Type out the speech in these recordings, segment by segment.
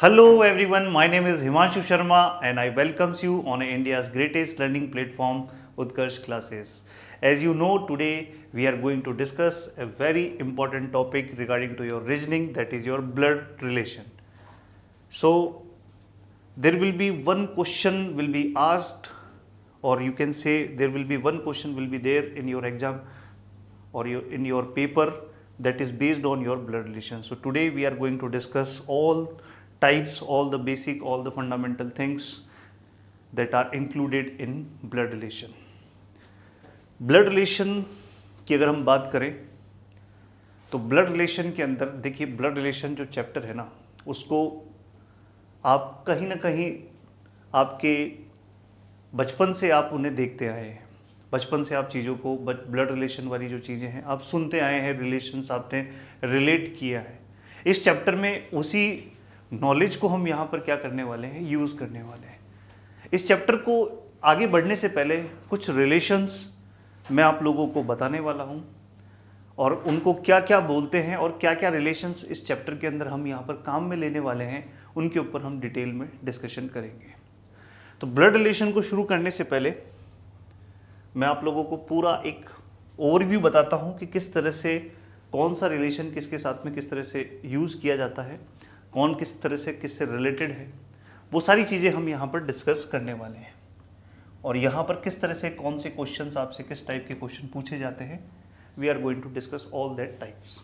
Hello everyone, my name is Himanshu Sharma and I welcomes you on India's greatest learning platform Utkarsh classes. As you know, today we are going to discuss a very important topic regarding to your reasoning, that is your blood relation. So there will be one question will be asked, or you can say there will be one question will be there in your exam or in your paper, that is based on your blood relation. So today we are going to discuss all types, all the basic, all the fundamental things that are included in blood relation. Blood relation की अगर हम बात करें तो blood relation के अंदर देखिए, blood relation जो चैप्टर है ना, उसको आप कहीं ना कहीं आपके बचपन से आप उन्हें देखते आए हैं। बचपन से आप चीज़ों को, ब्लड रिलेशन वाली जो चीज़ें हैं आप सुनते आए हैं, रिलेशंस आपने रिलेट किया है। इस चैप्टर में उसी नॉलेज को हम यहाँ पर क्या करने वाले हैं, यूज़ करने वाले हैं। इस चैप्टर को आगे बढ़ने से पहले कुछ रिलेशंस मैं आप लोगों को बताने वाला हूँ और उनको क्या क्या बोलते हैं और क्या क्या रिलेशंस इस चैप्टर के अंदर हम यहाँ पर काम में लेने वाले हैं, उनके ऊपर हम डिटेल में डिस्कशन करेंगे। तो ब्लड रिलेशन को शुरू करने से पहले मैं आप लोगों को पूरा एक ओवरव्यू बताता हूँ कि किस तरह से कौन सा रिलेशन किसके साथ में किस तरह से यूज़ किया जाता है, कौन किस तरह से किससे रिलेटेड है, वो सारी चीज़ें हम यहाँ पर डिस्कस करने वाले हैं। और यहाँ पर किस तरह से कौन से क्वेश्चंस आपसे किस टाइप के क्वेश्चन पूछे जाते हैं, we are going to discuss all that types.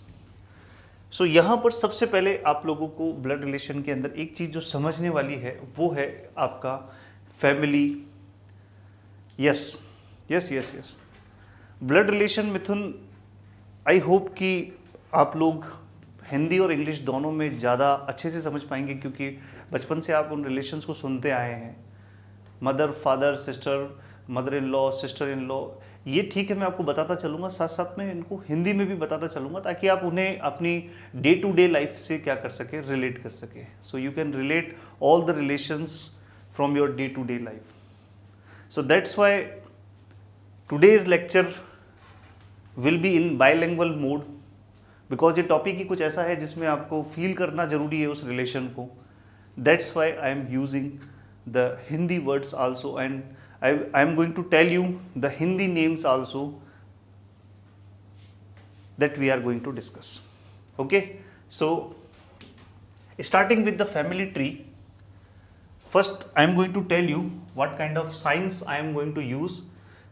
So यहाँ पर सबसे पहले आप लोगों को ब्लड रिलेशन के अंदर एक चीज़ जो समझने वाली है वो है आपका family. Yes yes yes yes, blood relation Mithun, I hope कि आप लोग हिंदी और इंग्लिश दोनों में ज़्यादा अच्छे से समझ पाएंगे, क्योंकि बचपन से आप उन रिलेशंस को सुनते आए हैं। Mother, father, sister, mother in law, sister in law, ये ठीक है, मैं आपको बताता चलूँगा, साथ साथ में इनको हिंदी में भी बताता चलूँगा ताकि आप उन्हें अपनी डे टू डे लाइफ से क्या कर सके, रिलेट कर सके। So you can relate all the relations from your day to day life. So that's why today's lecture will be in bilingual mode, because ये टॉपिक ही कुछ ऐसा है जिसमें आपको फील करना जरूरी है उस रिलेशन को। That's why I am using the Hindi words also, and I am going to tell you the Hindi names also that we are going to discuss. Okay, so starting with the family tree, first I am going to tell you what kind of signs I am going to use.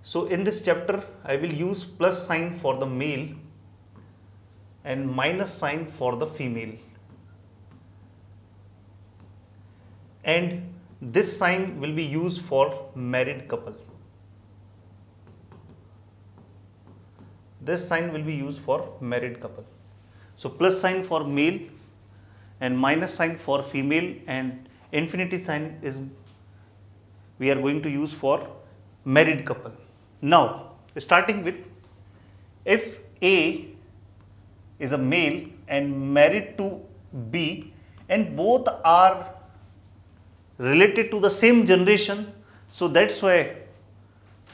So in this chapter I will use plus sign for the male and minus sign for the female, and this sign will be used for married couple. This sign will be used for married couple. So plus sign for male and minus sign for female, and infinity sign is we are going to use for married couple. Now starting with, if A is a male and married to B and both are related to the same generation, so that's why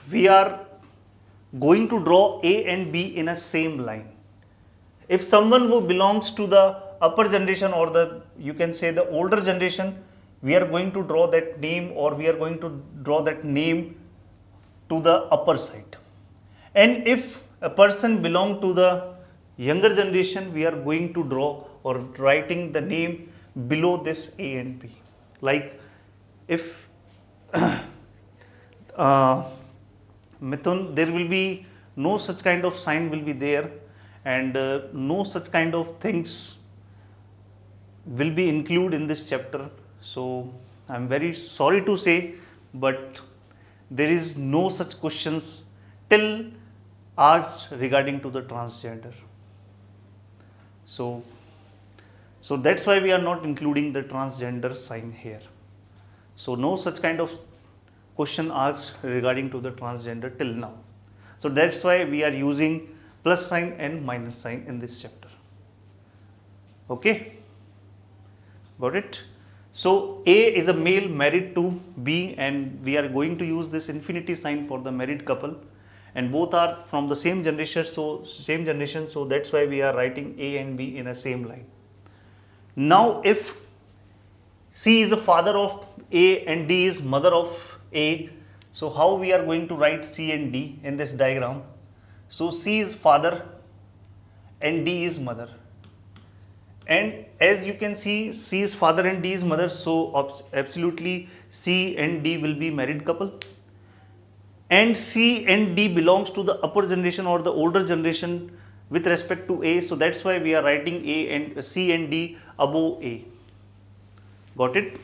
we are going to draw A and B in a same line. If someone who belongs to the upper generation, or the, you can say, the older generation, we are going to draw that name, or we are going to draw that name to the upper side. And if a person belong to the younger generation, we are going to draw or writing the name below this A and B. Like if Mithun, there will be no such kind of sign will be there, and no such kind of things will be included in this chapter. So I am very sorry to say, but there is no such questions till asked regarding to the transgender. So that's why we are not including the transgender sign here. So no such kind of question asked regarding to the transgender till now. So that's why we are using plus sign and minus sign in this chapter. Okay, got it? So A is a male married to B, and we are going to use this infinity sign for the married couple, and both are from the same generation, so that's why we are writing A and B in a same line. Now if C is the father of A and D is mother of A. So how we are going to write C and D in this diagram? So C is father and D is mother. And as you can see, C is father and D is mother. So absolutely C and D will be married couple. And C and D belongs to the upper generation or the older generation with respect to A. So that's why we are writing A and C and D above A. Got it?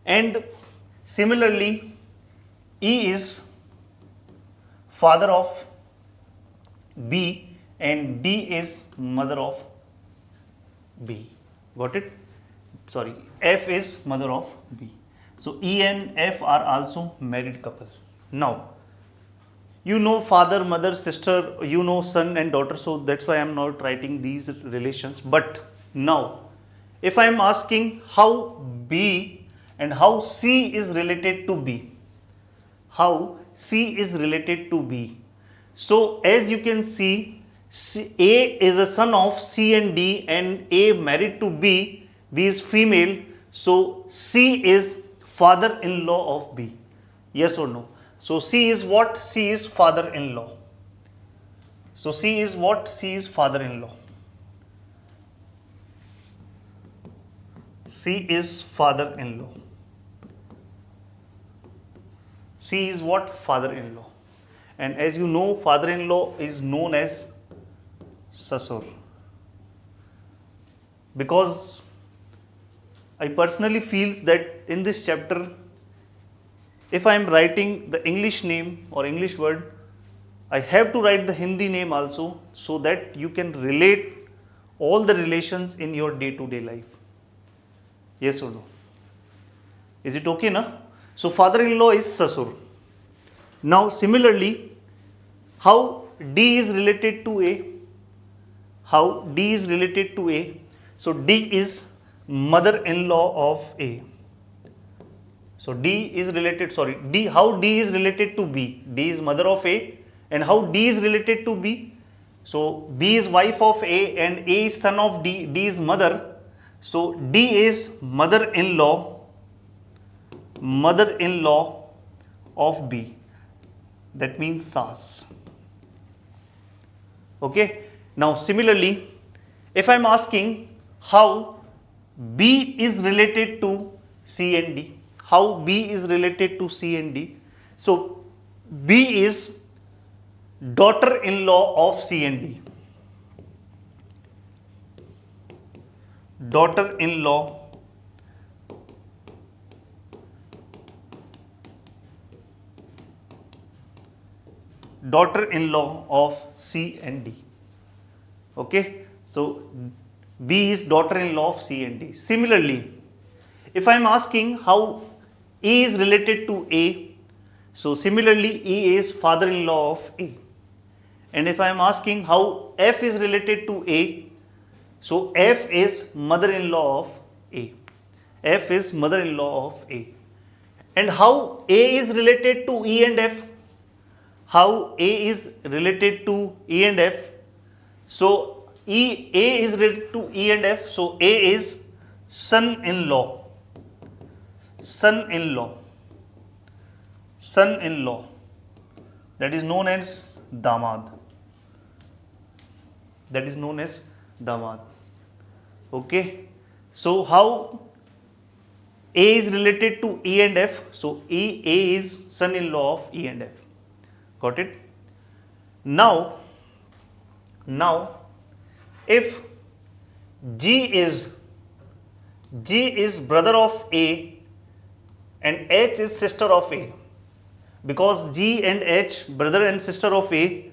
And similarly, E is father of B and D is mother of B. Got it? Sorry, F is mother of B. So E and F are also married couple. Now, you know father, mother, sister, you know son and daughter, so that's why I am not writing these relations. But now, if I am asking how B and how C is related to B, how C is related to B. So as you can see, A is a son of C and D and A married to B, B is female, so C is father-in-law of B. Yes or no? So C is what? C is father-in-law. So C is what? C is father-in-law. C is father-in-law. C is what? Father-in-law. And as you know, father-in-law is known as Sasur. Because I personally feels that in this chapter, if I am writing the English name or English word, I have to write the Hindi name also, so that you can relate all the relations in your day-to-day life. Yes or no? Is it okay na? So father-in-law is Sasur. Now similarly, how D is related to A? How D is related to A? So D is mother-in-law of A. So D is related, sorry, D, how D is related to B? D is mother of A. And how D is related to B? So B is wife of A and A is son of D, D is mother. So D is mother-in-law of B. That means Sas. Okay. Now similarly, if I am asking how B is related to C and D, how B is related to C and D. So B is daughter-in-law of C and D. Daughter-in-law of C and D. Okay, so B is daughter-in-law of C and D. Similarly, if I am asking how E is related to A, so similarly E is father-in-law of A. And if I am asking how F is related to A, so F is mother-in-law of A. F is mother-in-law of A. And how A is related to E and F? How A is related to E and F? So A is related to E and F. So A is son-in-law. Son-in-law. Son-in-law. That is known as damad. That is known as damad. Okay. So how A is related to E and F? So A is son-in-law of E and F. Got it? Now if G is brother of A and H is sister of A, because G and H, brother and sister of A,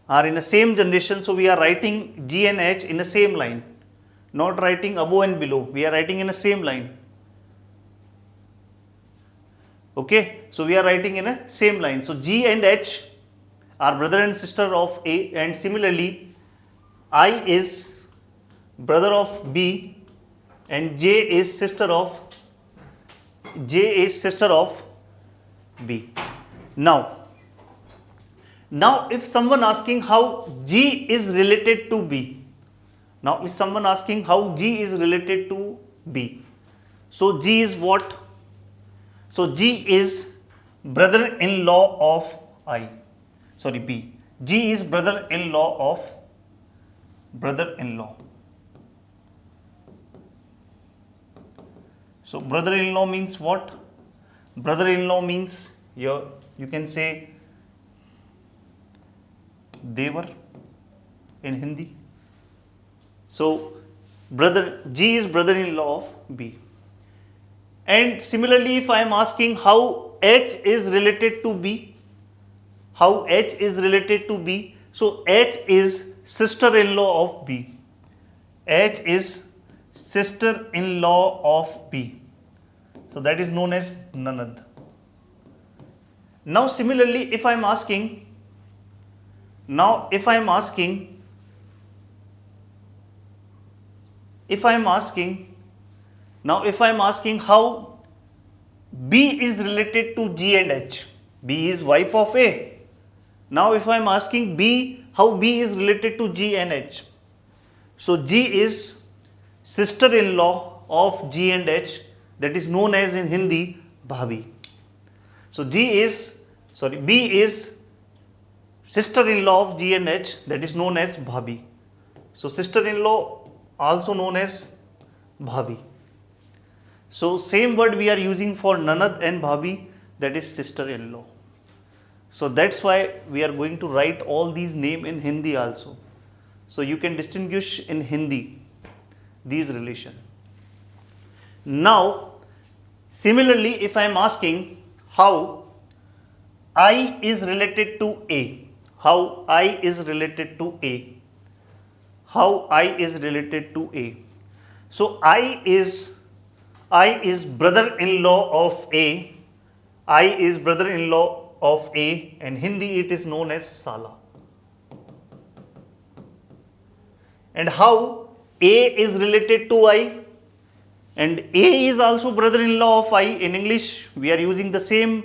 are in the same generation, so we are writing G and H in the same line, not writing above and below, we are writing in the same line. Okay, so we are writing in a same line. So G and H are brother and sister of A, and similarly I is brother of B and J is sister of B. Now if someone asking how G is related to B, So G is what? So G is brother-in-law of I. Sorry, B. G is brother-in-law of brother-in-law. So brother-in-law means what? Brother-in-law means your, you can say Devar in Hindi. So G is brother-in-law of B. And similarly, if I am asking how H is related to B, how H is related to B, so H is sister-in-law of B. H is sister-in-law of B. So that is known as Nanad. Now similarly, if I am asking, how B is related to G and H. B is wife of A. Now if I am asking how B is related to G and H. So G is sister-in-law of G and H, that is known as in Hindi Bhabhi. So B is sister-in-law of G and H, that is known as Bhabhi. So sister-in-law also known as Bhabhi. So same word we are using for Nanad and Bhabhi, that is sister-in-law. So that's why we are going to write all these names in Hindi also. So you can distinguish in Hindi these relations. Now similarly, if I am asking how I is related to A, how I is related to A, so I is brother-in-law of A, and Hindi it is known as Sala. And how A is related to I, and A is also brother-in-law of I. In English we are using the same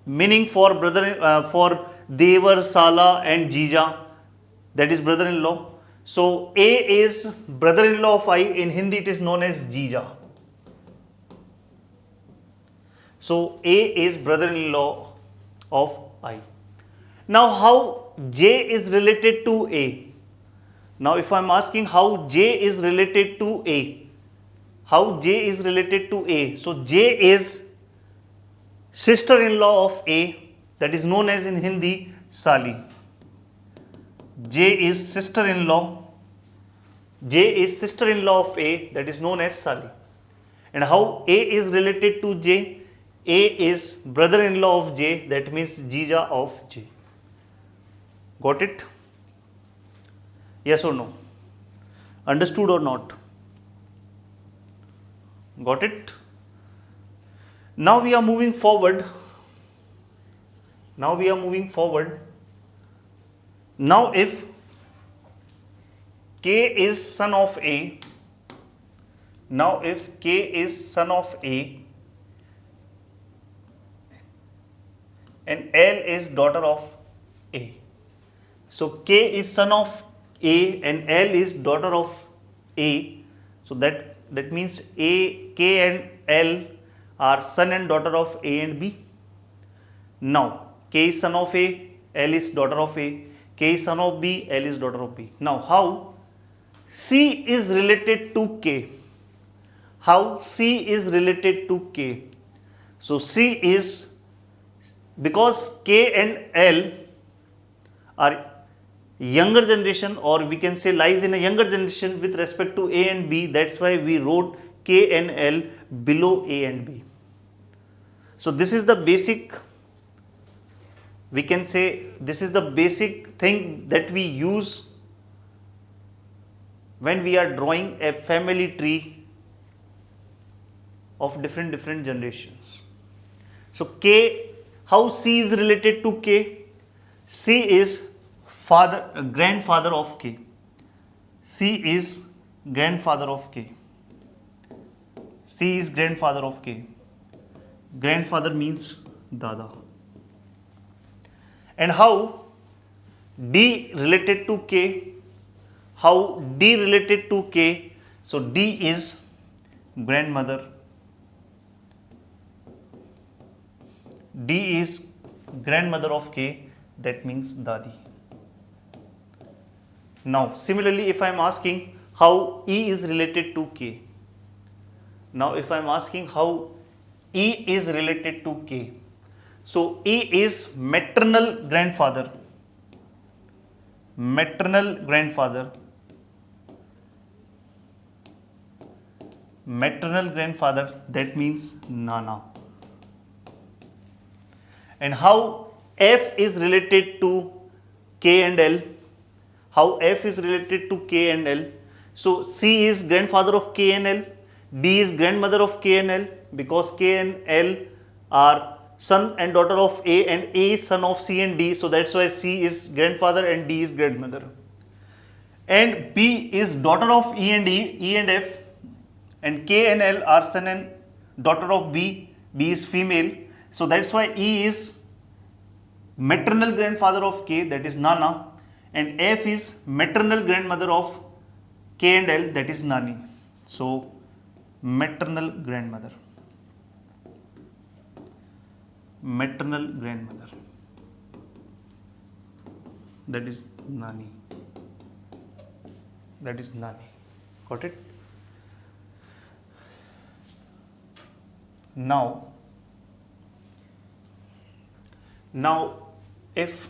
meaning for for Devar, Sala and Jija, that is brother-in-law. So A is brother-in-law of I, in Hindi it is known as Jija. So A is brother-in-law of I. Now how J is related to A? Now if I am asking how J is related to A, so J is sister-in-law of A, that is known as in Hindi Sali. J is sister-in-law of A, that is known as Sali. And how A is related to J? A is brother-in-law of J, that means Jija of J. Got it? Yes or no? Understood or not? Got it? Now we are moving forward. Now if K is son of A, and L is daughter of A. So K is son of A and L is daughter of A. So that means K and L are son and daughter of A and B. Now K is son of A, L is daughter of A. K is son of B, L is daughter of B. Now how C is related to K? So C is, because K and L are younger generation, or we can say lies in a younger generation with respect to A and B, that's why we wrote K and L below A and B. So this is the basic, we can say this is the basic thing that we use when we are drawing a family tree of different generations. So K, how C is related to K? C is grandfather of K. C is grandfather of K. Grandfather means Dada. And how D related to K? So D is grandmother. D is grandmother of K, that means Dadi. Now similarly, if I am asking how E is related to K, now if I am asking how E is related to K, so E is maternal grandfather, maternal grandfather, maternal grandfather, that means Nana. And how F is related to K and L, how F is related to K and L. So C is grandfather of K and L, D is grandmother of K and L, because K and L are son and daughter of A and A is son of C and D, so that's why C is grandfather and D is grandmother. And B is daughter of E and E and F, and K and L are son and daughter of B, B is female, so that's why E is maternal grandfather of K, that is Nana, and F is maternal grandmother of K and L, that is Nani. So maternal grandmother, maternal grandmother, that is Nani, that is Nani. Got it? Now if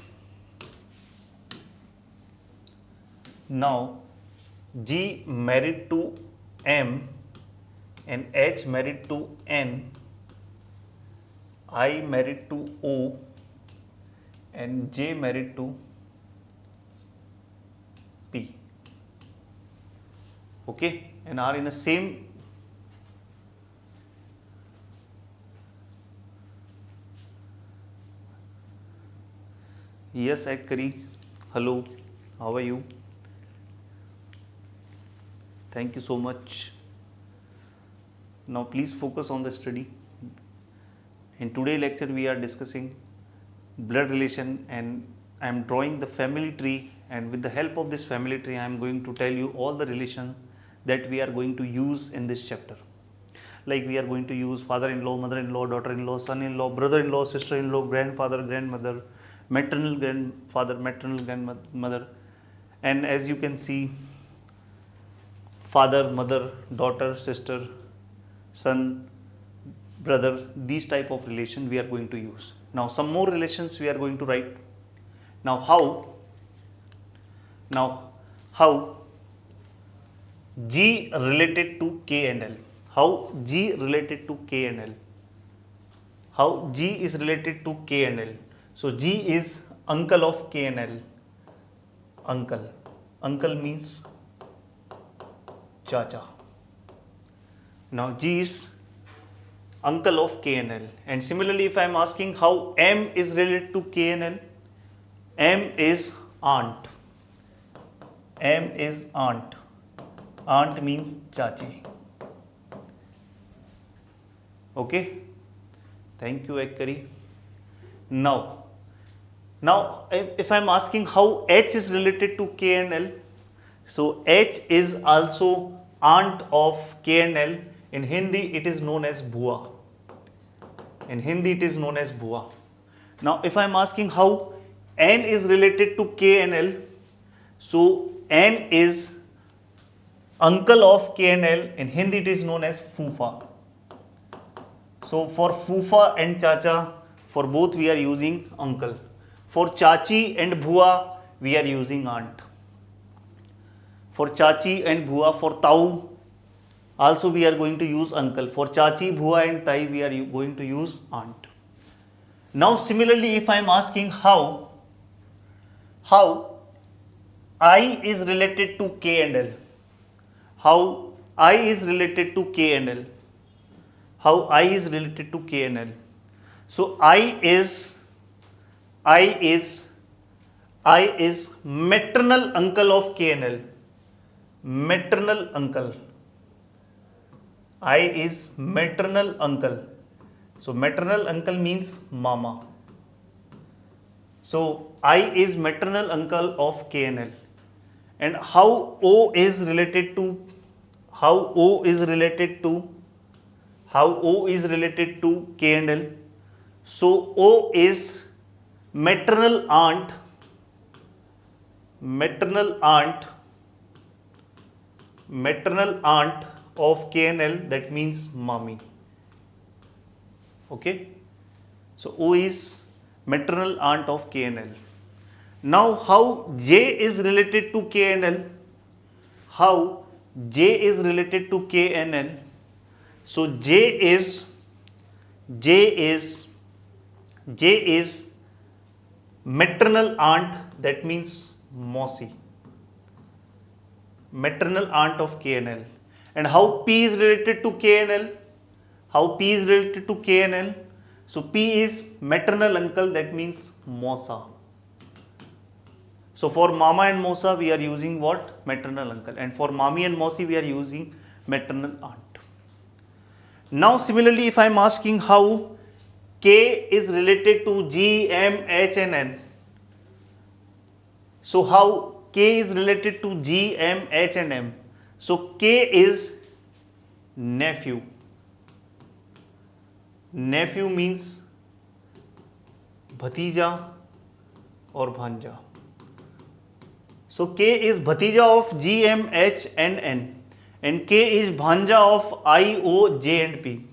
now G married to M and H married to N, I married to O and J married to P, okay, and are in the same Yes, Akkari. Hello, how are you? Thank you so much. Now please focus on the study. In today's lecture we are discussing blood relation, and I am drawing the family tree, and with the help of this family tree I am going to tell you all the relation that we are going to use in this chapter. Like we are going to use father-in-law, mother-in-law, daughter-in-law, son-in-law, brother-in-law, sister-in-law, grandfather, grandmother, maternal grandfather, maternal grandmother, and as you can see, father, mother, daughter, sister, son, brother, these type of relation we are going to use. Now some more relations we are going to write. Now how G related to K and L, how G related to K and L, how G is related to K and L. So G is uncle of K and L, uncle, uncle means chacha. Now G is uncle of K and L, and similarly if I am asking how M is related to K and L, M is aunt, M is aunt, aunt means chachi. Okay, thank you Akkari. Now if I am asking how H is related to K and L, so H is also aunt of K and L. In Hindi it is known as Bua. In Hindi it is known as Bua. Now if I am asking how N is related to K and L, so N is uncle of K and L. In Hindi it is known as Fufa. So for Fufa and Chacha, for both we are using uncle. For Chachi and Bhua we are using aunt. For Chachi and Bhua, for Tau also we are going to use uncle. For Chachi, Bhua and Tai we are going to use aunt. Now similarly if I am asking how I is related to K and L, how I is related to K and L, how I is related to K and L. So I is maternal uncle of K and L, maternal uncle. I is maternal uncle. So maternal uncle means mama. So I is maternal uncle of K and L. And how O is related to K and L. So O is maternal aunt, maternal aunt, maternal aunt of KNL, that means mommy. Okay, so O is maternal aunt of KNL. Now how J is related to KNL? How J is related to KNL? So J is maternal aunt, that means Mausi, maternal aunt of KNL. And how P is related to KNL? How P is related to KNL? So P is maternal uncle, that means Mausa. So for Mama and Mausa we are using what? Maternal uncle. And for Mami and Mausi we are using maternal aunt. Now similarly, if I am asking how K is related to G, M, H and N. So how K is related to G, M, H and M? So K is nephew. Nephew means bhatija or bhanja. So K is bhatija of G, M, H and N, and K is bhanja of I, O, J and P.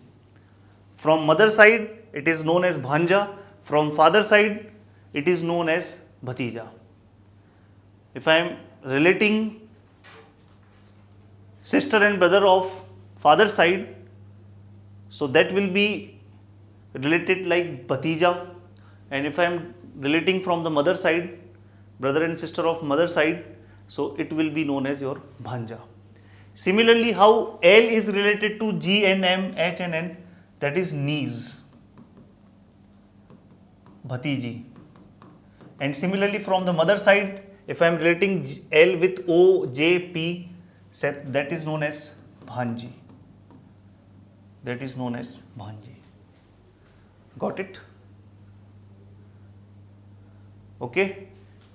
From mother side it is known as bhanja, from father side it is known as bhatija. If I am relating sister and brother of father side, so that will be related like bhatija, and if I am relating from the mother side, brother and sister of mother side, so it will be known as your bhanja. Similarly, how L is related to G and M, H and N, that is niece, bhatiji. And similarly from the mother side, if I am relating L with O, J, P, that is known as bhanji. That is known as bhanji. Got it? Okay.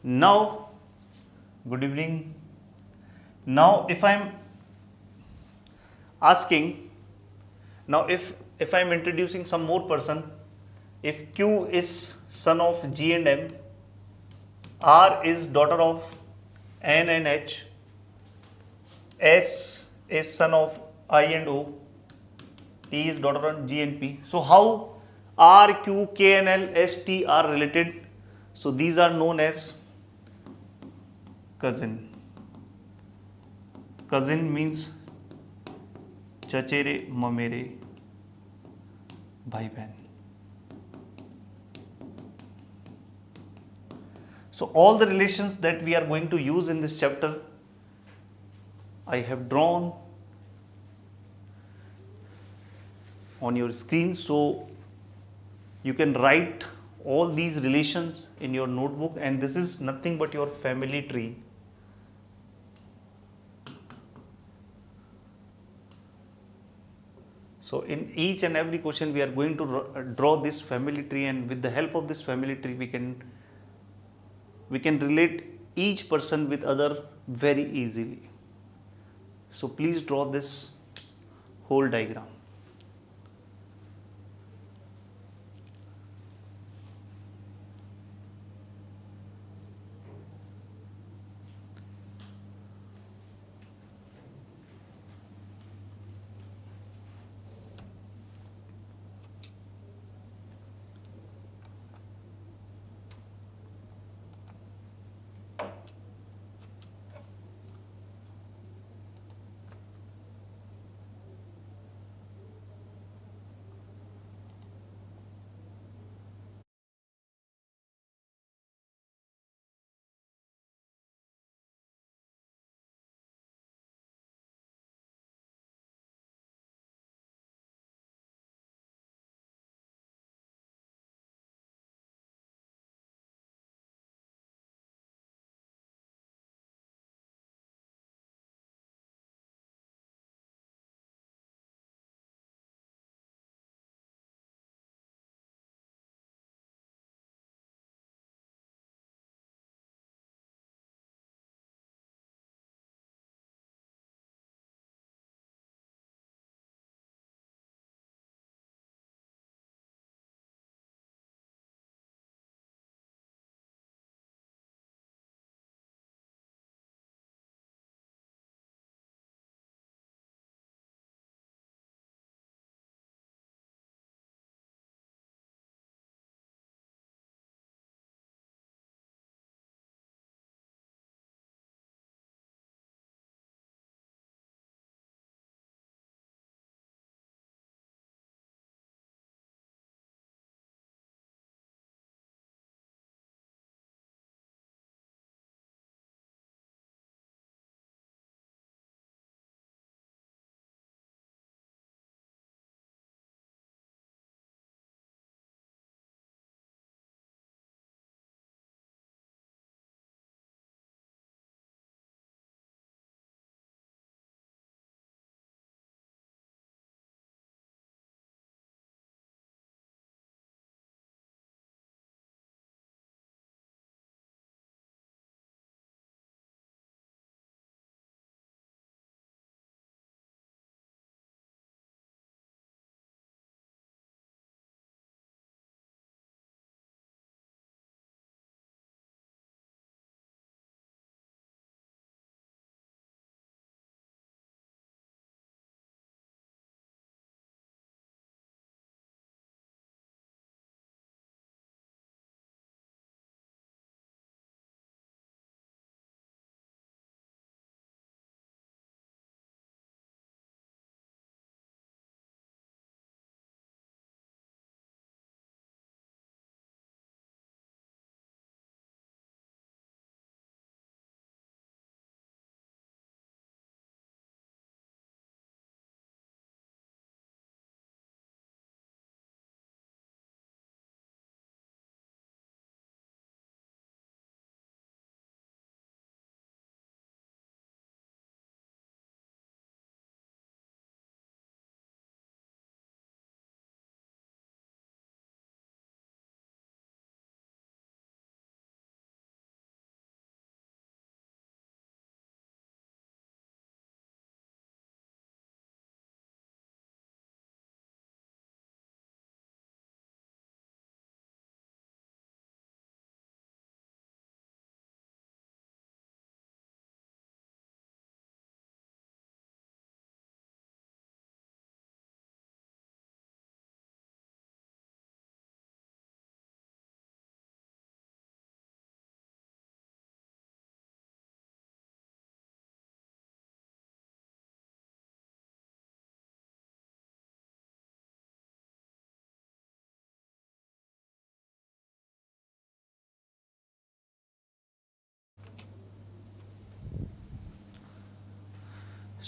Now, good evening. Now if I am asking, now if I am introducing some more person, if Q is son of G and M, R is daughter of N and H, S is son of I and O, T is daughter of G and P. So how R, Q, K and L, S, T are related? So these are known as cousin. Cousin means chachere, mamere, bhai bahan. So all the relations that we are going to use in this chapter, I have drawn on your screen, so you can write all these relations in your notebook, and this is nothing but your family tree. So in each and every question we are going to draw this family tree, and with the help of this family tree we can relate each person with other very easily. So please draw this whole diagram.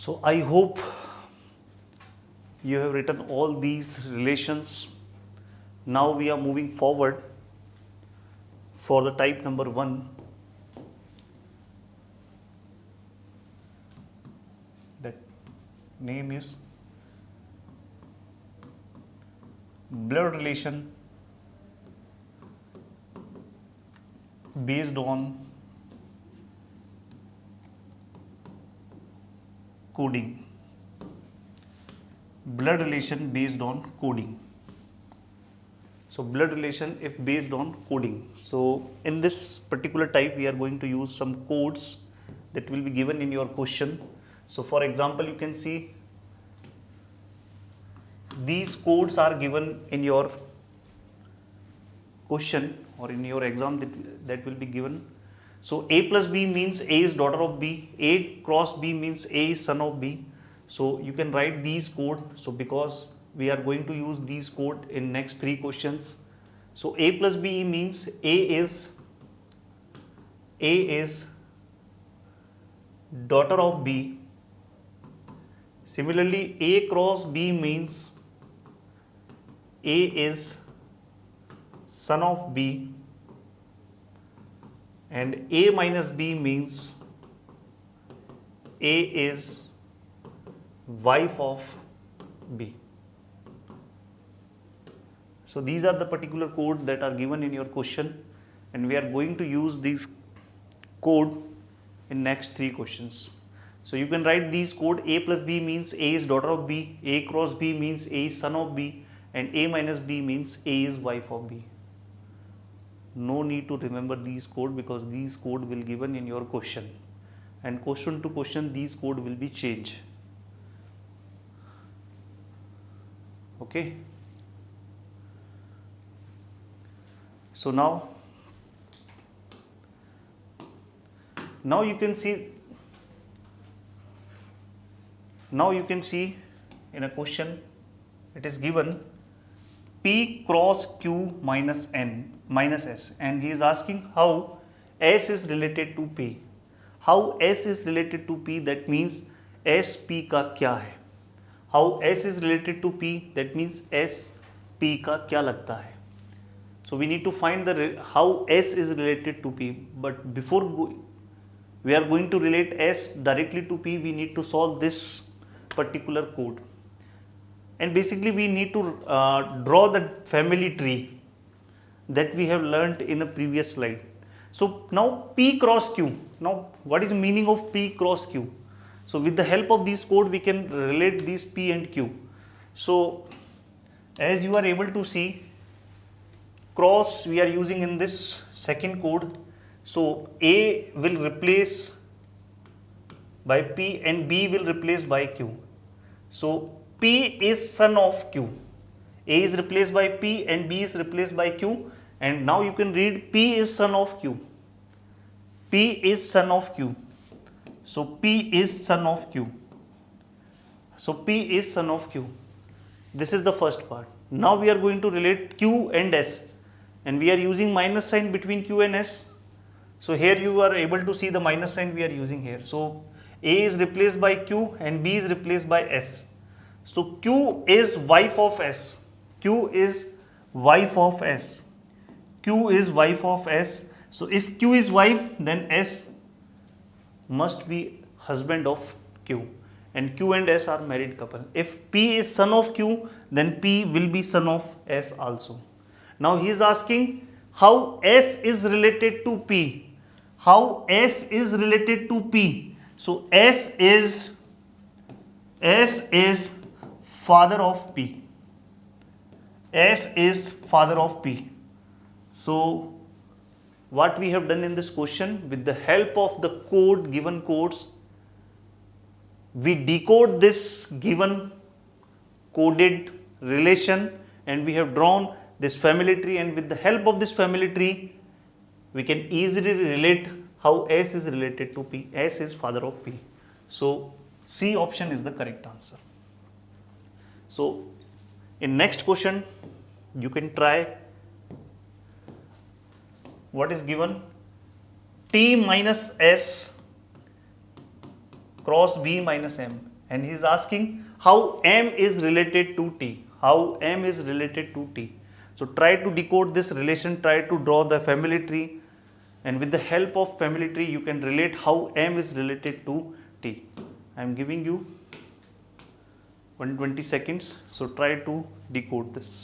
So I hope you have written all these relations. Now we are moving forward for the type number 1. That name is blood relation based on coding. Blood relation based on coding. So blood relation if based on coding. So in this particular type we are going to use some codes that will be given in your question. So for example, you can see these codes are given in your question or in your exam that will be given. So A plus B means A is daughter of B, A cross B means A is son of B. So you can write these code. So because we are going to use these code in next 3 questions. So A plus B means A is daughter of B. Similarly, A cross B means A is son of B, and A minus B means A is wife of B. So these are the particular code that are given in your question, and we are going to use this code in next 3 questions. So you can write these code. A plus B means A is daughter of B, A cross B means A is son of B, and A minus B means A is wife of B. No need to remember these code because these code will given in your question, and question to question these code will be changed. Okay. So now you can see in a question it is given P cross Q minus S, and he is asking how S is related to P. How S is related to P, that means S P का क्या है. How S is related to P, that means S P का क्या लगता है. So we need to find how S is related to P, but before we are going to relate S directly to P, we need to solve this particular code. And basically we need to draw the family tree that we have learnt in a previous slide. So now P cross Q. Now what is the meaning of P cross Q? So with the help of this code we can relate these P and Q. So as you are able to see, cross we are using in this second code. So A will replace by P and B will replace by Q. So P is son of Q. A is replaced by P and B is replaced by Q, and now you can read P is son of Q. P is son of Q. So P is son of Q. So P is son of Q. This is the first part. Now we are going to relate Q and S, and we are using minus sign between Q and S. So here you are able to see the minus sign we are using here. So A is replaced by Q and B is replaced by S. So Q is wife of S. Q is wife of S. Q is wife of S. So if Q is wife, then S must be husband of Q, and Q and S are married couple. If P is son of Q, then P will be son of S also. Now he is asking how S is related to P. How S is related to P. So S is father of P. S is father of P. So what we have done in this question, with the help of the code, given codes, we decode this given coded relation, and we have drawn this family tree, and with the help of this family tree we can easily relate how S is related to P. S is father of P. So C option is the correct answer. So in next question you can try what is given, T minus S cross B minus M. and he is asking how m is related to t. How m is related to t. So try to decode this relation, try to draw the family tree, and with the help of family tree you can relate how m is related to t. I am giving you 120 seconds, so try to decode this.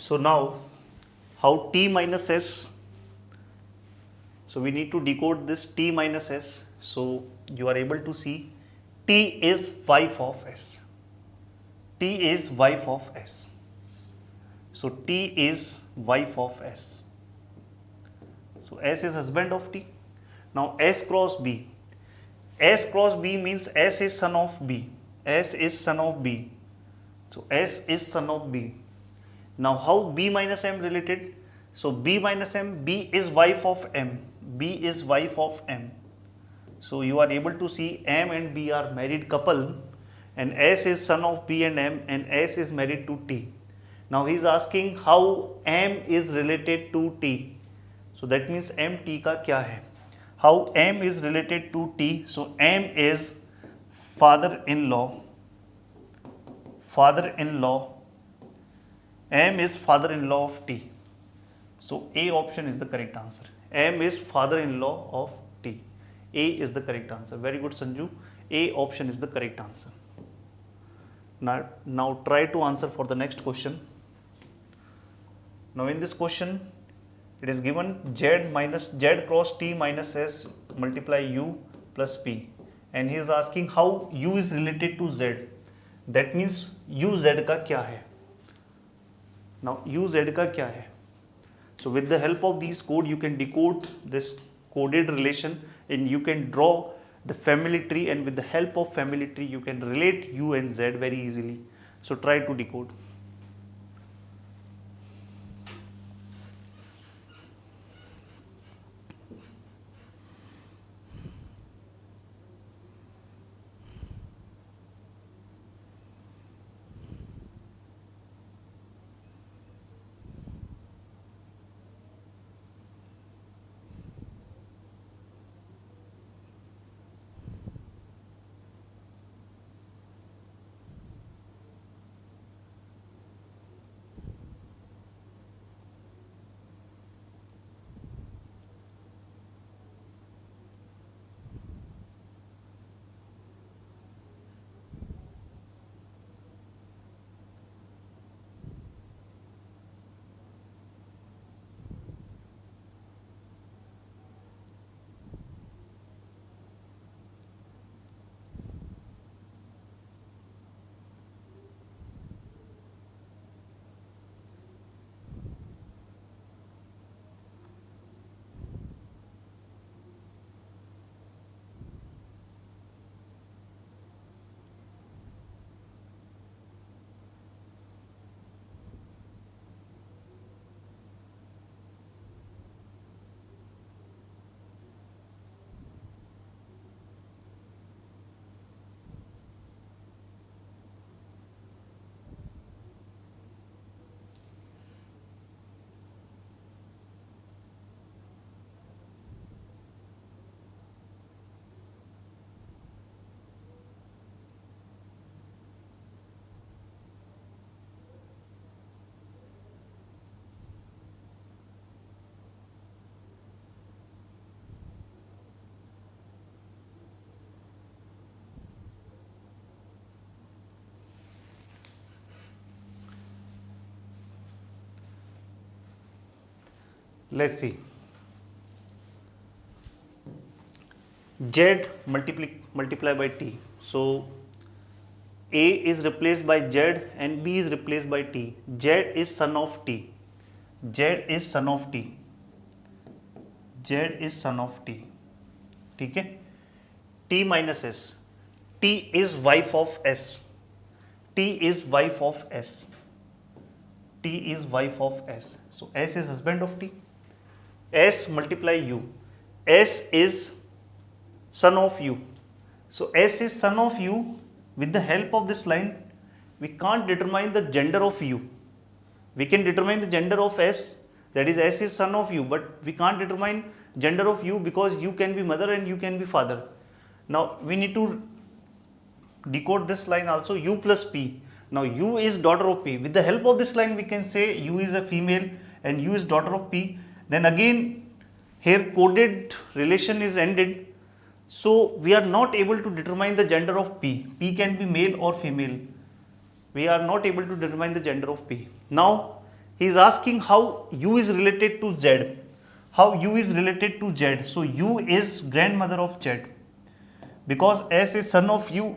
So now how t minus s, so we need to decode this t minus s. So you are able to see t is wife of s. T is wife of s. So t is wife of s. So s is husband of t. Now s cross b. S cross b means s is son of b. S is son of b. So s is son of b. Now how b minus m related? So b minus m, b is wife of m. B is wife of m. So you are able to see m and b are married couple, and s is son of b and m, and s is married to t. Now he is asking how m is related to t. So that means m t का क्या है? How m is related to t? So m is father-in-law. Father-in-law. M is father-in-law of t. So A option is the correct answer. M is father-in-law of t. A is the correct answer. Very good, Sanju. A option is the correct answer. Now try to answer for the next question. Now in this question, it is given z cross t minus s multiply u plus p, and he is asking how u is related to z. That means uz का क्या है? Now uz का क्या है? So with the help of these code you can decode this coded relation, and you can draw the family tree, and with the help of family tree you can relate u and z very easily. So try to decode. Let's see. Z multiply by T. So A is replaced by Z and B is replaced by T. Z is son of T. Z is son of T. Z is son of T. ठीक है. T minus S. T is wife of S. T is wife of S. T is wife of S. So S is husband of T. S multiply U. S is son of U. So S is son of U. With the help of this line, we can't determine the gender of U. We can determine the gender of S, that is S is son of U, but we can't determine gender of U because U can be mother and U can be father. Now we need to decode this line also, U plus P. Now U is daughter of P. With the help of this line, we can say U is a female and U is daughter of P. Then again here coded relation is ended. So we are not able to determine the gender of P. P can be male or female. We are not able to determine the gender of P. Now he is asking how U is related to Z. How U is related to Z. So U is grandmother of Z. Because S is son of U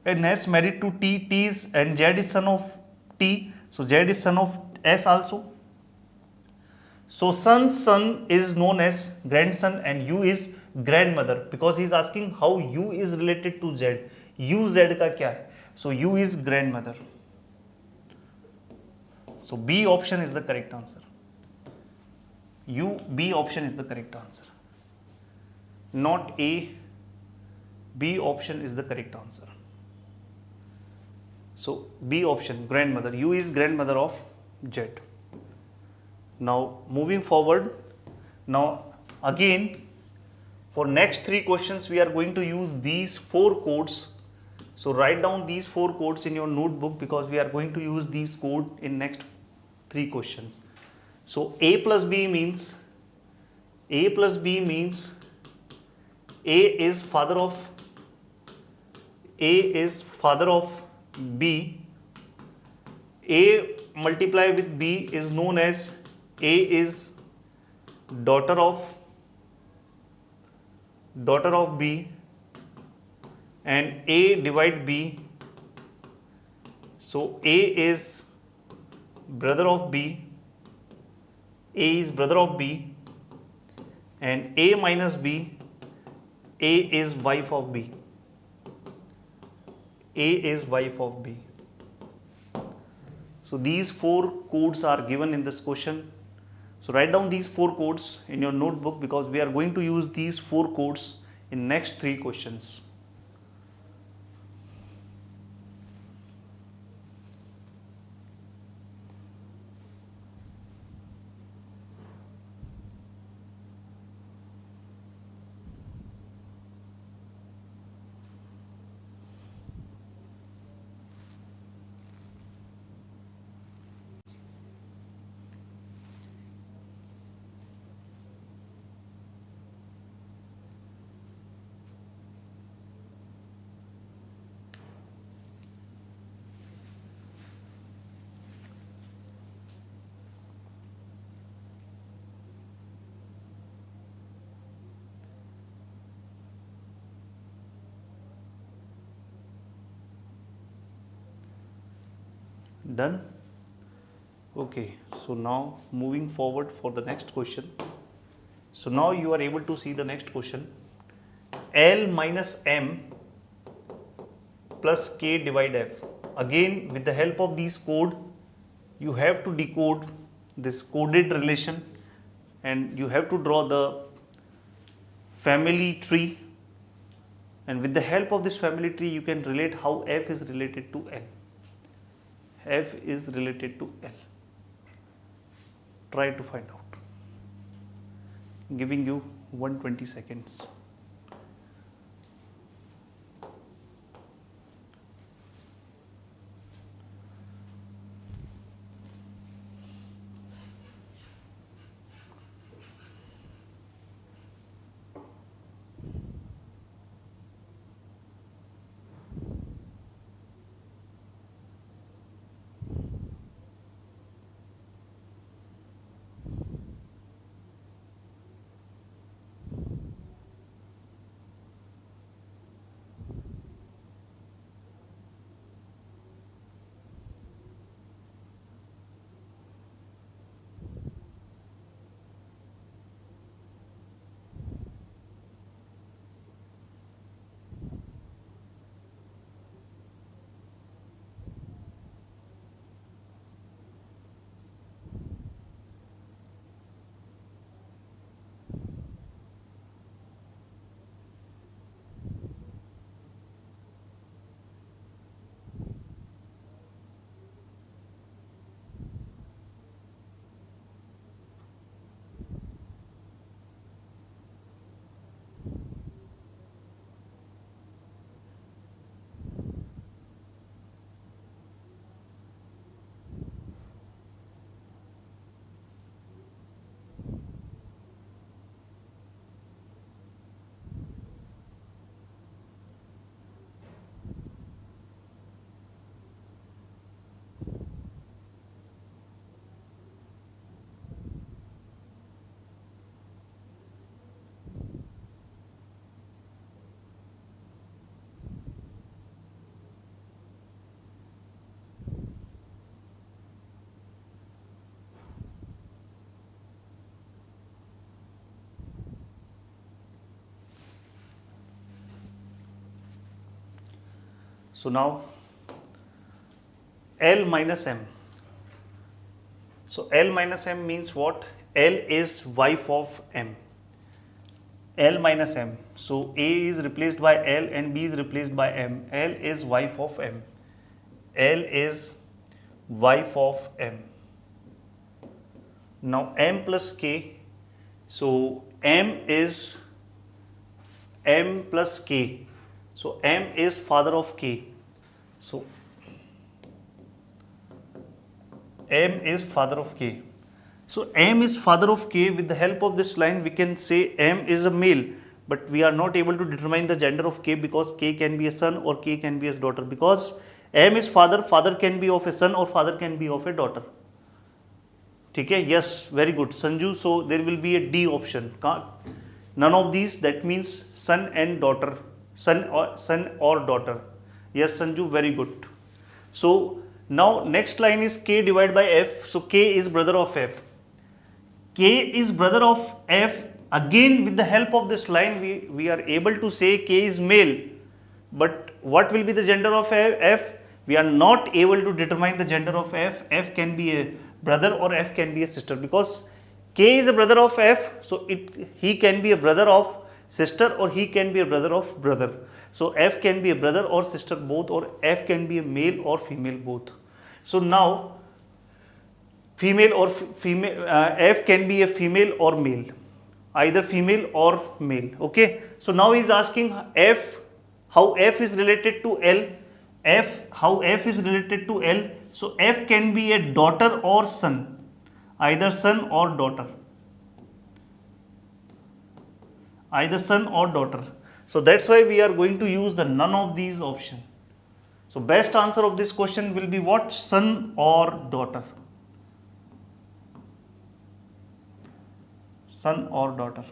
and S married to T, T is and Z is son of T. So Z is son of S also. So son's son is known as grandson and U is grandmother, because he is asking how U is related to Z. U Z का क्या है? So U is grandmother. So B option is the correct answer. B option is the correct answer. Not A. B option is the correct answer. So B option, grandmother. U is grandmother of Z. Now moving forward. Now again, for next 3 questions, we are going to use these 4 codes. So write down these 4 codes in your notebook because we are going to use these codes in next 3 questions. So A plus B means A is father of B. A multiply with B is known as A is daughter of B, and A divide B. So A is brother of B. A is brother of B, and A minus B. A is wife of B. A is wife of B. So these 4 codes are given in this question. So write down these 4 codes in your notebook because we are going to use these 4 codes in next 3 questions. Done? Okay, so now moving forward for the next question. So now you are able to see the next question. L minus M plus K divide F. Again, with the help of these code, you have to decode this coded relation and you have to draw the family tree, and with the help of this family tree you can relate how F is related to L. F is related to L. Try to find out. Giving you 120 seconds. So now L minus M. So L minus M means what? L is wife of M. L minus M. So A is replaced by L and B is replaced by M. L is wife of M. L is wife of M. Now M plus K. So M is M plus K. So M is father of K. So M is father of K. So M is father of K. With the help of this line, we can say M is a male, but we are not able to determine the gender of K because K can be a son or K can be a daughter. Because M is father, father can be of a son or father can be of a daughter. Okay, yes, very good, Sanju. So there will be a D option. None of these. That means son and daughter, son or daughter. Yes, Sanju, very good. So now next line is K divided by F. So K is brother of F. K is brother of F. Again, with the help of this line, we are able to say K is male. But what will be the gender of F? We are not able to determine the gender of F. F can be a brother or F can be a sister, because K is a brother of F. So he can be a brother of sister or he can be a brother of brother. So F can be a brother or sister both, or F can be a male or female both. So now female or female, F can be a female or male, either female or male. Okay, so now he is asking F, how F is related to L. How F is related to L. So F can be a daughter or son, either son or daughter, either son or daughter. So that's why we are going to use the none of these option. So best answer of this question will be what? Son or daughter. Son or daughter.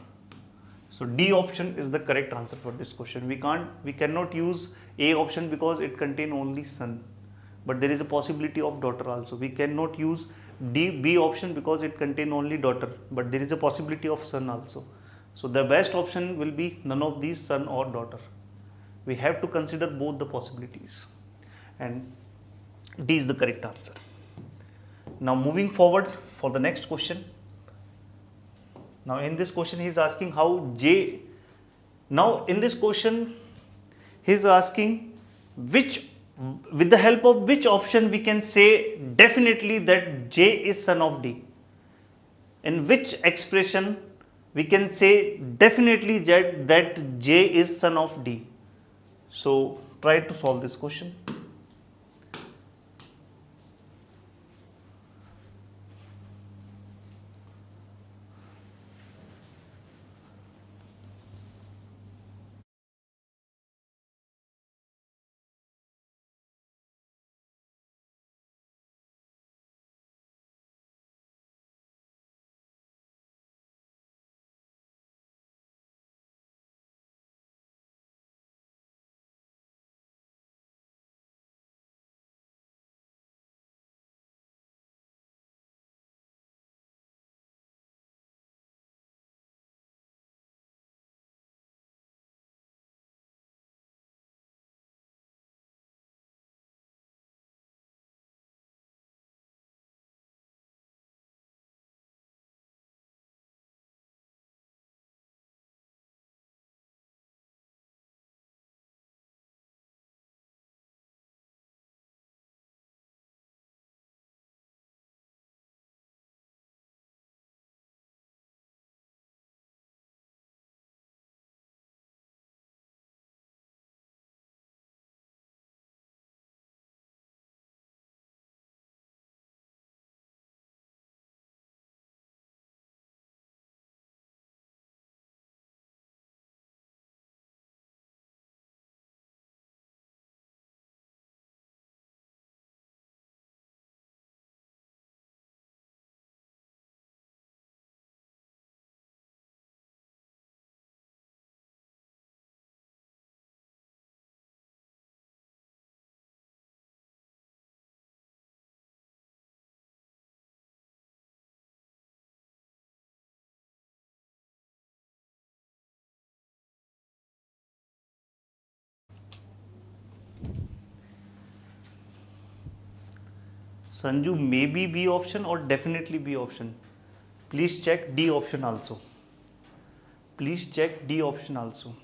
So D option is the correct answer for this question. We cannot use A option because it contain only son, but there is a possibility of daughter also. We cannot use B option because it contain only daughter, but there is a possibility of son also. So the best option will be none of these, son or daughter. We have to consider both the possibilities, and D is the correct answer. Now moving forward for the next question. Now in this question he is asking how J. Now in this question he is asking which, with the help of which option we can say definitely that J is son of D. In which expression we can say definitely that J is son of D. So try to solve this question. Sanju, maybe B option or definitely B option. Please check D option also. Please check D option also.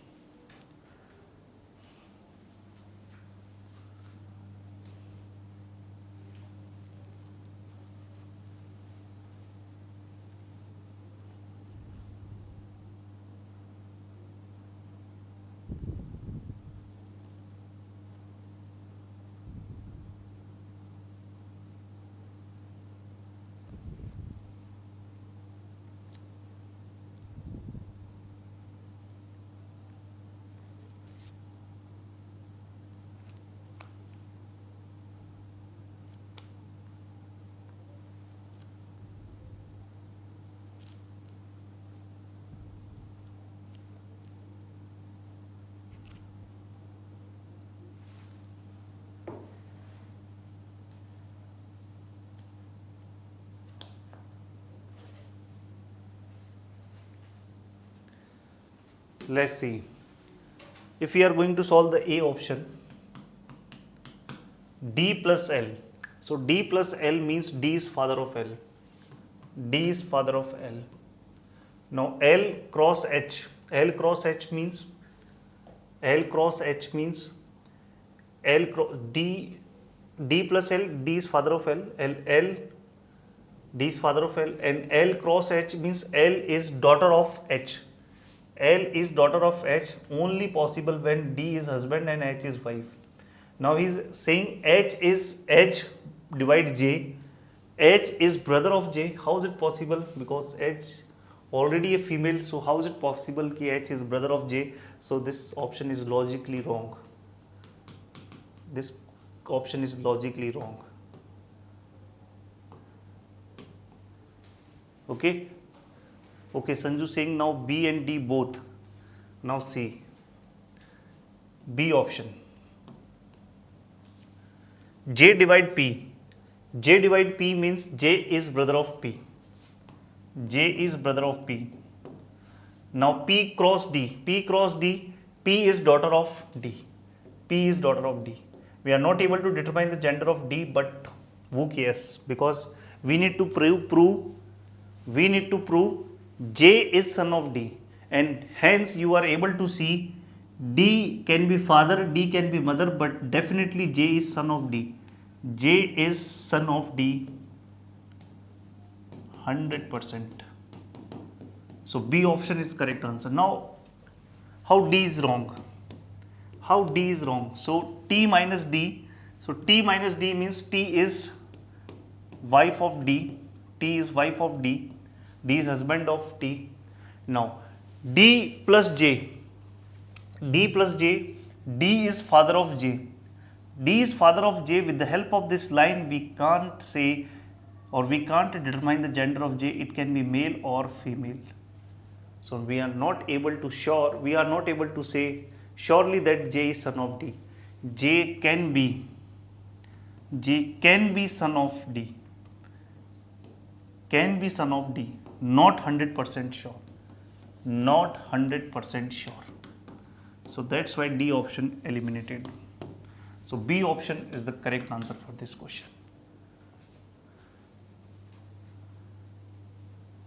Let's see. If we are going to solve the A option, D plus L. So D plus L means D is father of L. D is father of L. Now L cross H. L cross H means L cross H means L cross D. D plus L. D is father of L. L D is father of L, and L cross H means L is daughter of H. L is daughter of H, only possible when D is husband and H is wife. Now he is saying H is H divide J. H is brother of J. How is it possible? Because H already a female, so how is it possible कि H is brother of J? So this option is logically wrong. This option is logically wrong. Okay. Okay, Sanju saying now B and D both. Now see. B option. J divide P. J divide P means J is brother of P. J is brother of P. Now P cross D. P cross D. P is daughter of D. P is daughter of D. We are not able to determine the gender of D, but who cares? Because we need to prove J is son of D, and hence you are able to see D can be father, D can be mother, but definitely J is son of D. J is son of D 100%. So B option is correct answer. Now, how D is wrong? How D is wrong? So T minus D. So T minus D means T is wife of D. T is wife of D. D is husband of T. Now D plus J. D plus J. D is father of J. D is father of J. With the help of this line, we can't say or we can't determine the gender of J. It can be male or female. So we are not able to say surely that J is son of D. J can be son of D. Can be son of D. Not 100% sure. Not 100% sure. So that's why D option eliminated. So B option is the correct answer for this question.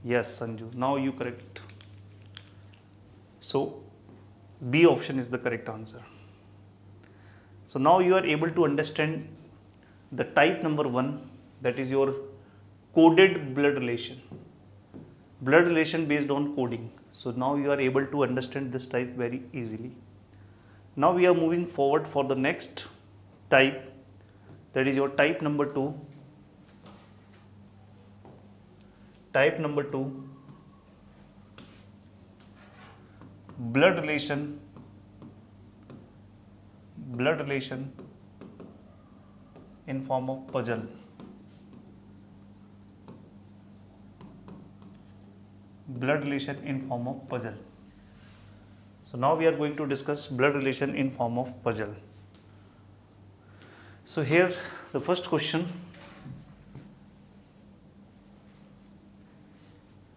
Yes, Sanju. Now you correct. So B option is the correct answer. So now you are able to understand the type number 1, that is your coded blood relation. Blood relation based on coding. So now you are able to understand this type very easily. Now we are moving forward for the next type, that is your type number 2. Type number 2, blood relation in form of puzzle. Blood relation in form of puzzle. So now we are going to discuss blood relation in form of puzzle. So here the first question.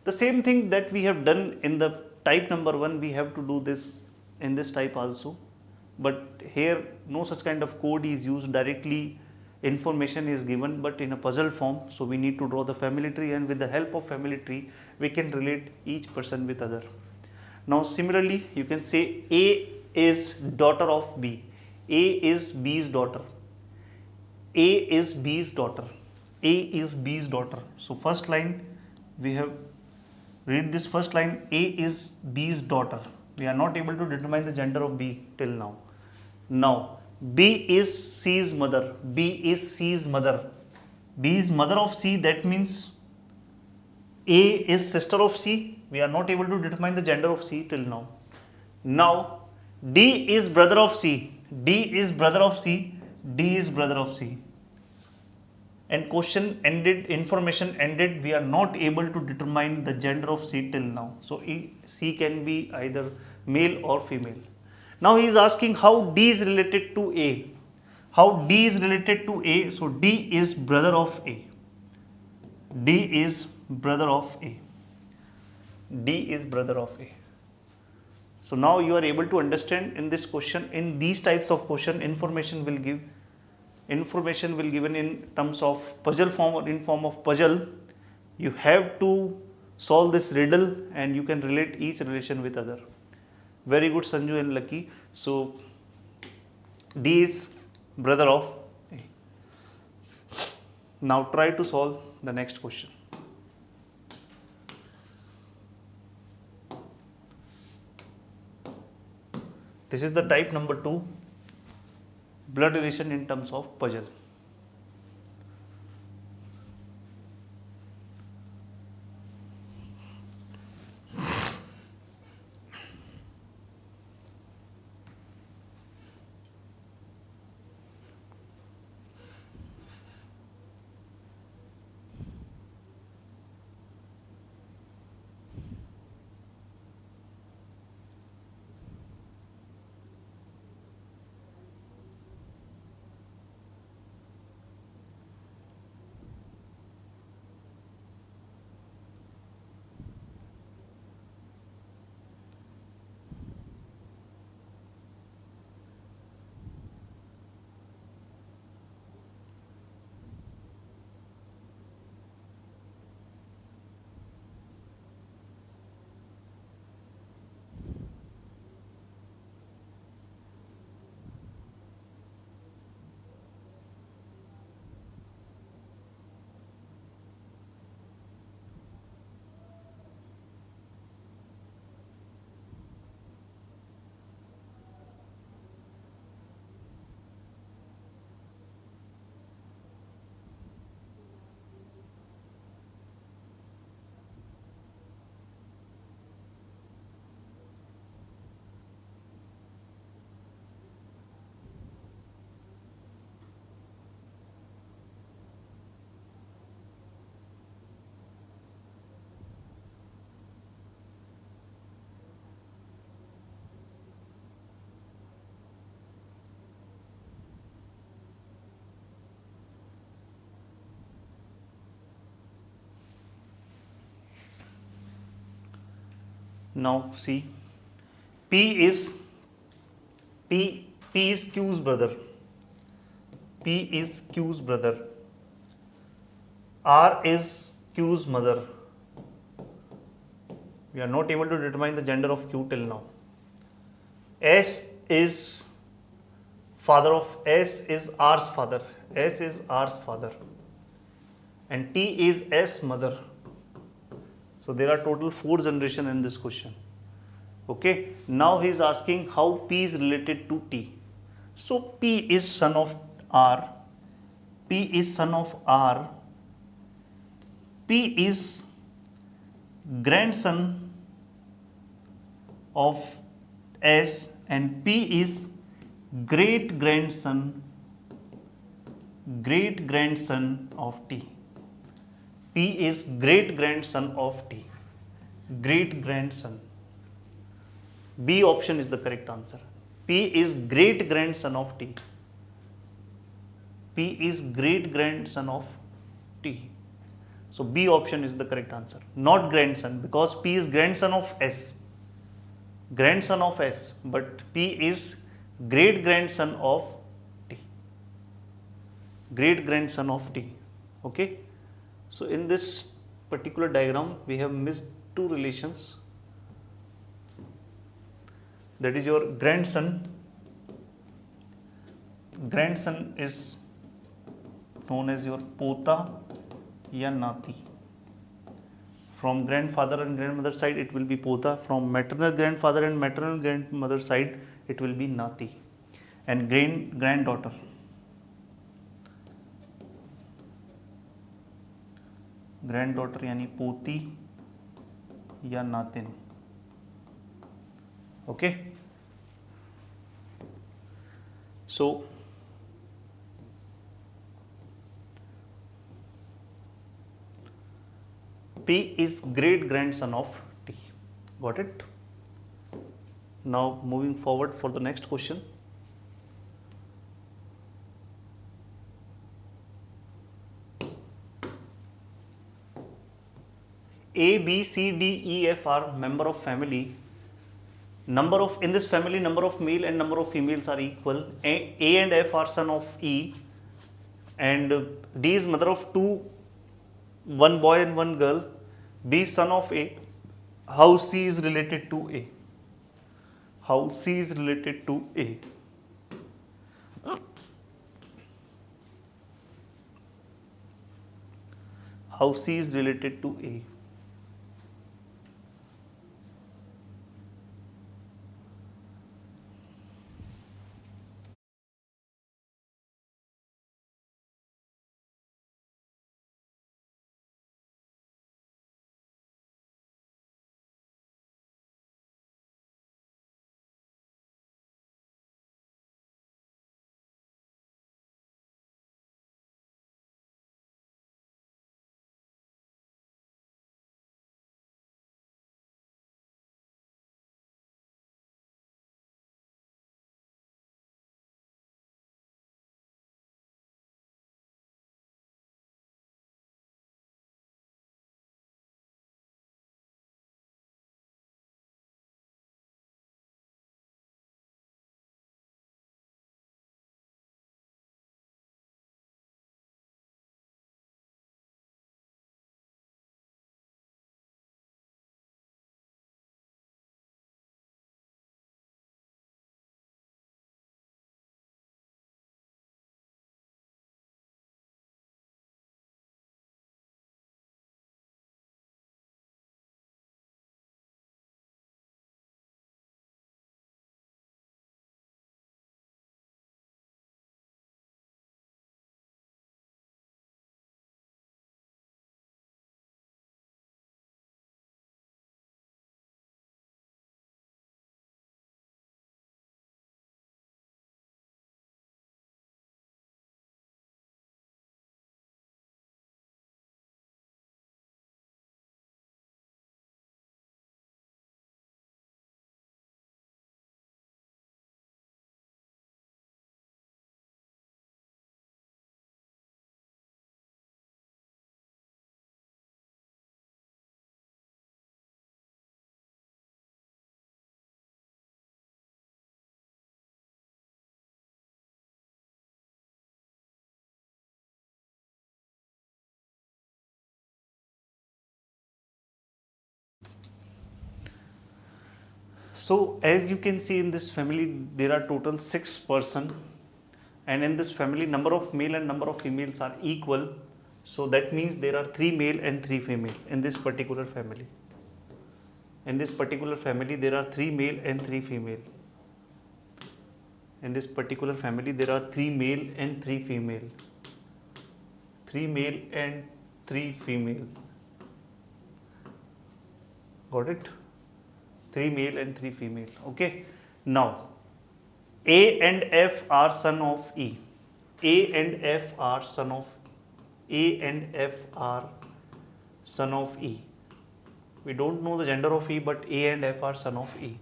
The same thing that we have done in the type number 1, we have to do this in this type also. But here no such kind of code is used. Directly information is given but in a puzzle form, so we need to draw the family tree, and with the help of family tree we can relate each person with other. Now similarly you can say A is daughter of B. A is B's daughter. A is B's daughter. A is B's daughter. So first line we have read this first line, A is B's daughter. We are not able to determine the gender of B till now. Now B is C's mother. B is C's mother. B is mother of C, that means A is sister of C. We are not able to determine the gender of C till now. Now D is brother of C. D is brother of C. D is brother of C. And question ended, information ended. We are not able to determine the gender of C till now. So C can be either male or female. Now he is asking how D is related to A. How D is related to A? So D is brother of A. D is brother of A. D is brother of A. So now you are able to understand in this question, in these types of question, information will given in terms of puzzle form or in form of puzzle. You have to solve this riddle and you can relate each relation with other. Very good Sanju and Lucky. So D is brother of A. Now try to solve the next question. This is the type number 2, blood relation in terms of puzzle. Now see, P is Q's brother. P is Q's brother. R is Q's mother. We are not able to determine the gender of Q till now. S is R's father. S is R's father. And T is S mother. So there are total 4 generations in this question. Okay. Now he is asking how P is related to T. So P is son of R. P is son of R. P is grandson of S, and P is great grandson of T. P is great grandson of T. Great grandson. B option is the correct answer. P is great grandson of T. P is great grandson of T. So B option is the correct answer. Not grandson, because P is grandson of S. Grandson of S, but P is great grandson of T. great grandson of T. Okay, so in this particular diagram we have missed two relations, that is your grandson is known as your pota ya nati. From grandfather and grandmother side it will be pota, from maternal grandfather and maternal grandmother side it will be nati. And granddaughter यानी पोती या नातिन. Okay, so P is great grandson of T. Got it? Now moving forward for the next question. A, B, C, D, E, F are member of family. In this family, number of male and number of females are equal. A and F are son of E, and D is mother of two, one boy and one girl. B is son of A. How C is related to A? How C is related to A? How C is related to A? So as you can see, in this family there are total 6 persons, and in this family number of male and number of females are equal. So that means there are 3 male and 3 female in this particular family. In this particular family there are 3 male and 3 female. In this particular family there are 3 male and 3 female. 3 male and 3 female. Got it? 3 male and 3 female. Okay. Now A and F are son of E. A and F are son of E. We don't know the gender of E, but A and F are son of E.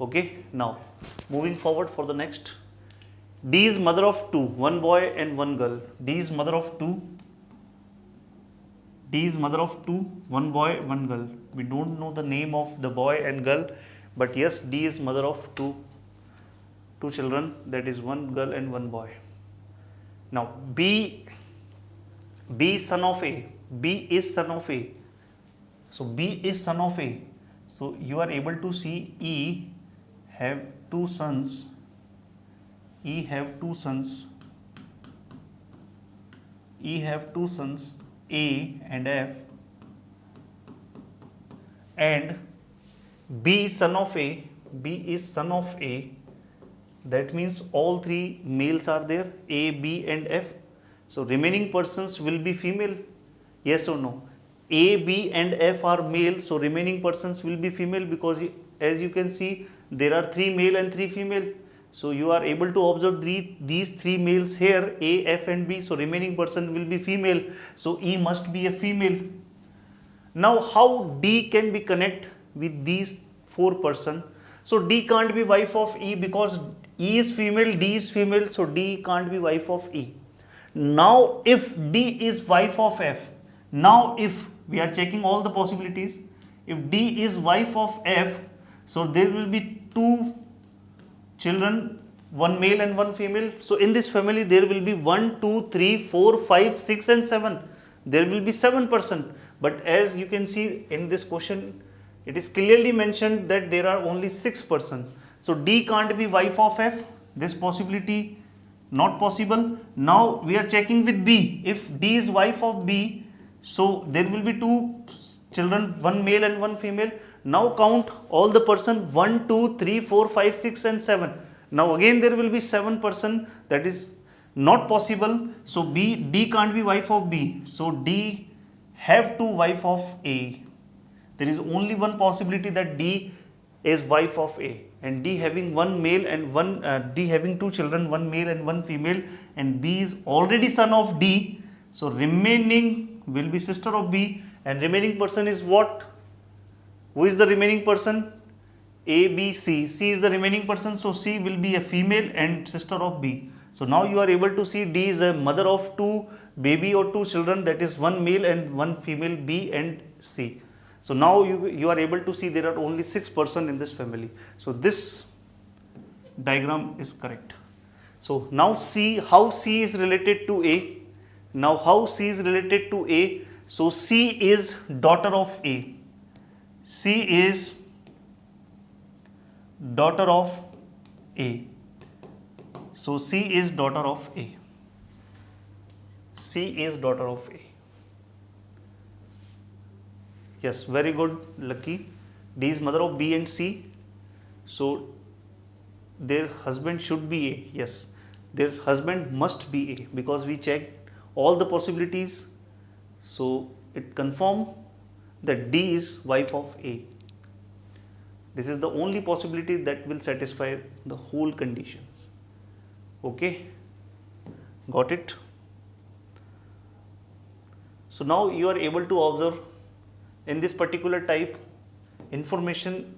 Okay. Now moving forward for the next. D is mother of 2, one boy and one girl. D is mother of 2, one boy, one girl. We don't know the name of the boy and girl, but yes, D is mother of two children, that is one girl and one boy. Now B is son of A. B is son of A. So B is son of A. So you are able to see E have two sons. E have two sons. E have two sons, A and F, and B is son of A. B is son of A. That means all three males are there, A, B and F. So remaining persons will be female. Yes or no? A, B and F are male, so remaining persons will be female, because as you can see there are 3 male and 3 female. So you are able to observe these 3 males here, A, F and B. So remaining person will be female. So E must be a female. Now how D can be connect with these 4 person? So D can't be wife of E, because E is female, D is female. So D can't be wife of E. Now if D is wife of F, now if we are checking all the possibilities, if D is wife of F, so there will be 2 children, 1 male and 1 female. So in this family there will be 1, 2, 3, 4, 5, 6 and 7. There will be 7 person. But as you can see in this question, it is clearly mentioned that there are only 6 person. So D can't be wife of F. This possibility not possible. Now we are checking with B. If D is wife of B, so there will be 2 children, 1 male and 1 female. Now count all the person, 1, 2, 3, 4, 5, 6 and 7. Now again there will be 7 person. That is not possible. So D can't be wife of B. So D have to wife of A. There is only one possibility that D is wife of A, and D having 1 male and D having 2 children, 1 male and 1 female, and B is already son of D. So remaining will be sister of B, and remaining person is what? Who is the remaining person? A, B, C. C is the remaining person, so C will be a female and sister of B. So now you are able to see D is a mother of 2 baby or 2 children, that is 1 male and 1 female, B and C. So now you are able to see there are only 6 person in this family. So this diagram is correct. So now see how C is related to A. Now how C is related to A? So C is daughter of A. C is daughter of A. So C is daughter of A. C is daughter of A. Yes, very good, Lucky. D is mother of B and C. So their husband should be A. Yes, their husband must be A, because we checked all the possibilities. So it confirmed that D is wife of A. This is the only possibility that will satisfy the whole conditions. Okay, got it? So now you are able to observe in this particular type, information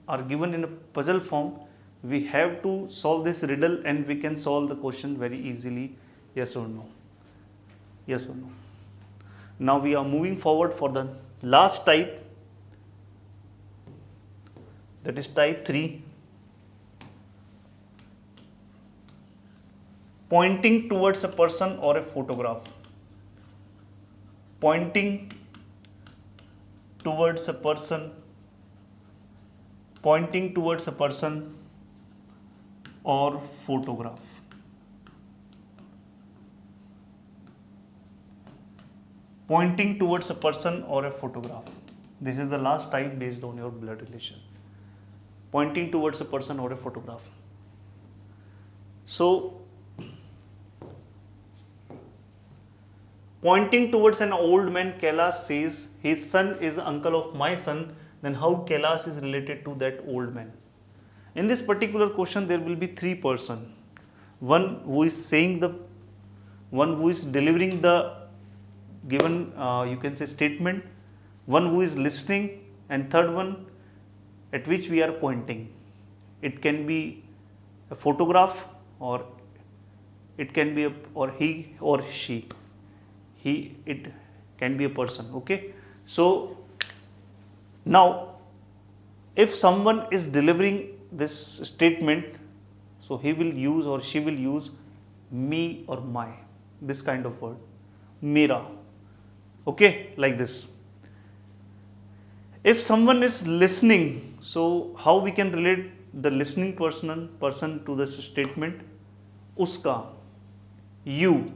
are given in a puzzle form. We have to solve this riddle and we can solve the question very easily. Yes or no? Yes or no? Now we are moving forward for the last type, that is type 3. Pointing towards a person or a photograph. Pointing towards a person, pointing towards a person or photograph. Pointing towards a person or a photograph. This is the last type based on your blood relation. Pointing towards a person or a photograph. So pointing towards an old man, Kailash says, his son is uncle of my son. Then how Kailash is related to that old man? In this particular question, there will be 3 persons. One who is saying one who is delivering the given, you can say, statement. One who is listening, and third one at which we are pointing. It can be a photograph, or it can be or he or she. It can be a person. Okay, so now if someone is delivering this statement, so he will use or she will use me or my. this kind of word, mera. Okay, like this. If someone is listening, so how we can relate the listening person to the statement uska, you.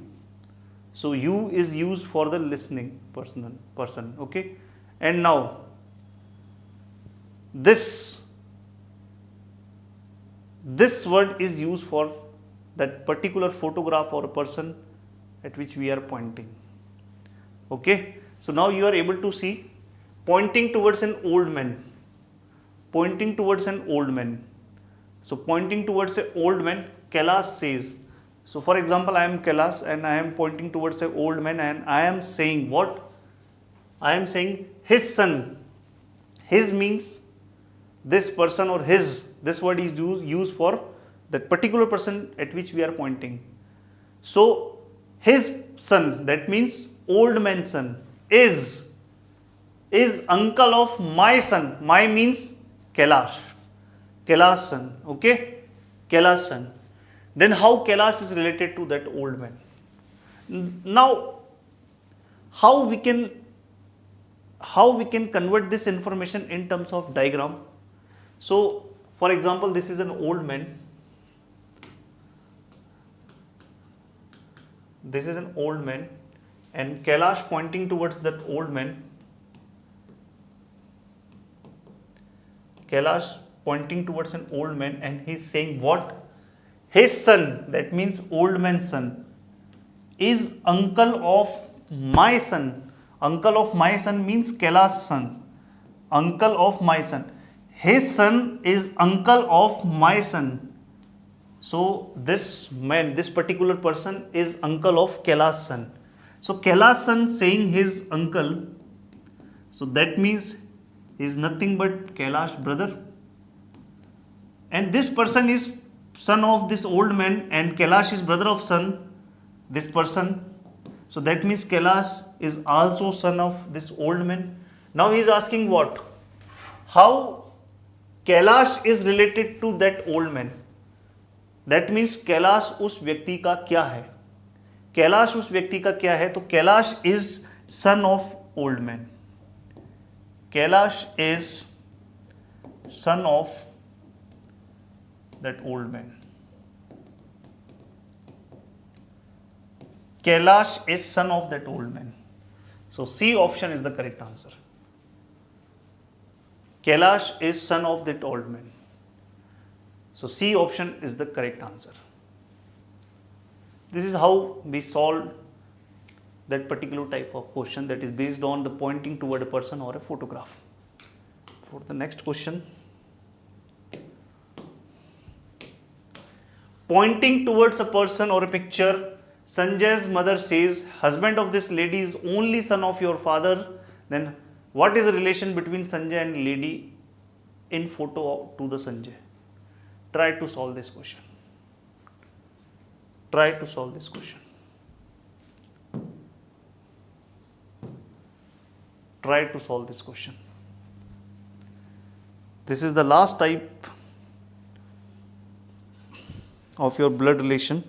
So you is used for the listening person. Okay, and now this word is used for that particular photograph or a person at which we are pointing. Okay, so now you are able to see pointing towards an old man, pointing towards an old man. So pointing towards an old man, Kailash says. So for example, I am Kailash and I am pointing towards an old man and I am saying what? I am saying his son. His means this person or his. This word is used for that particular person at which we are pointing. So his son, that means old man's son, is uncle of my son. My means Kailash. Kailash son. Okay, Kailash son. Then how Kailash is related to that old man? Now, how we can convert this information in terms of diagram? So, for example, this is an old man. This is an old man, and Kailash pointing towards that old man. Kailash pointing towards an old man, and he's saying what? His son, that means old man's son, is uncle of my son. Uncle of my son means Kailash's son. Uncle of my son. His son is uncle of my son. So this man, this particular person is uncle of Kailash's son. So Kailash's son saying his uncle, so that means he is nothing but Kailash's brother. And this person is son of this old man and Kailash is brother of son, this person. So that means Kailash is also son of this old man. Now he is asking what? How Kailash is related to that old man. That means Kailash उस व्यक्ति का क्या है? Kailash उस व्यक्ति का क्या है? तो Kailash is son of old man. Kailash is son of that old man. Kailash is son of that old man. So C option is the correct answer. Kailash is son of that old man. So C option is the correct answer. This is how we solved that particular type of question that is based on the pointing toward a person or a photograph. For the next question, pointing towards a person or a picture, Sanjay's mother says, husband of this lady is only son of your father. Then what is the relation between Sanjay and lady in photo to the Sanjay? Try to solve this question. Try to solve this question. Try to solve this question. This is the last type of your blood relation.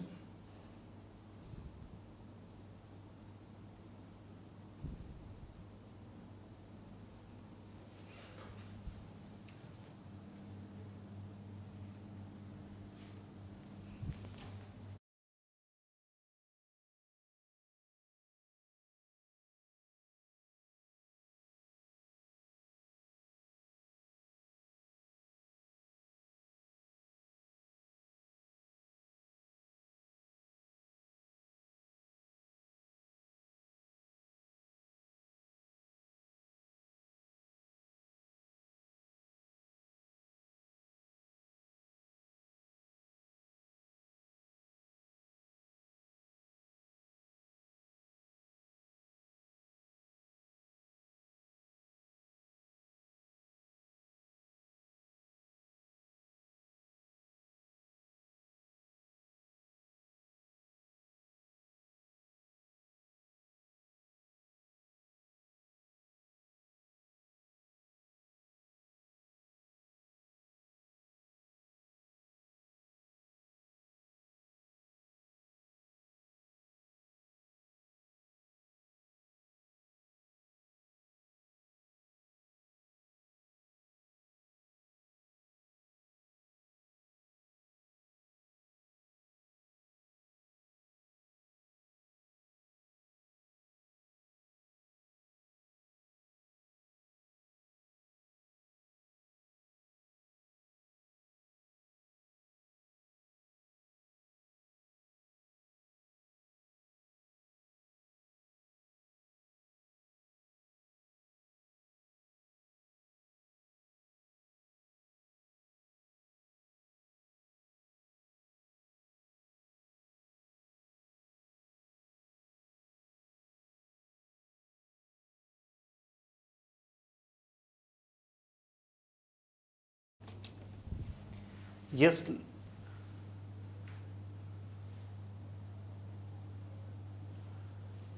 Yes,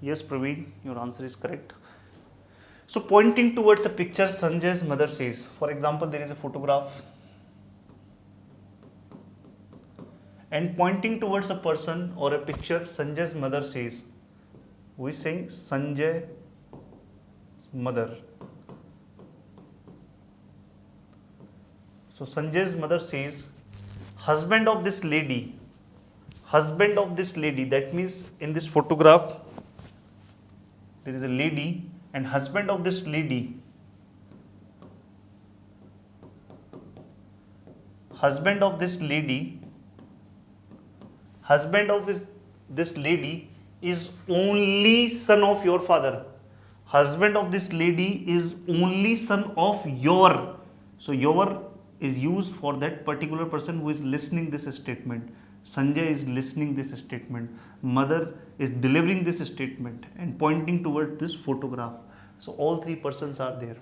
yes, Praveen, your answer is correct. So, pointing towards a picture, Sanjay's mother says, for example, there is a photograph, and pointing towards a person or a picture, Sanjay's mother says, who is saying Sanjay's mother. So, Sanjay's mother says, husband of this lady, that means in this photograph, there is a lady, and husband of this lady, husband of this lady is only son of your father. Husband of this lady is only son of your. So your is used for that particular person who is listening this statement. Sanjay is listening this statement. Mother is delivering this statement and pointing toward this photograph. So all three persons are there.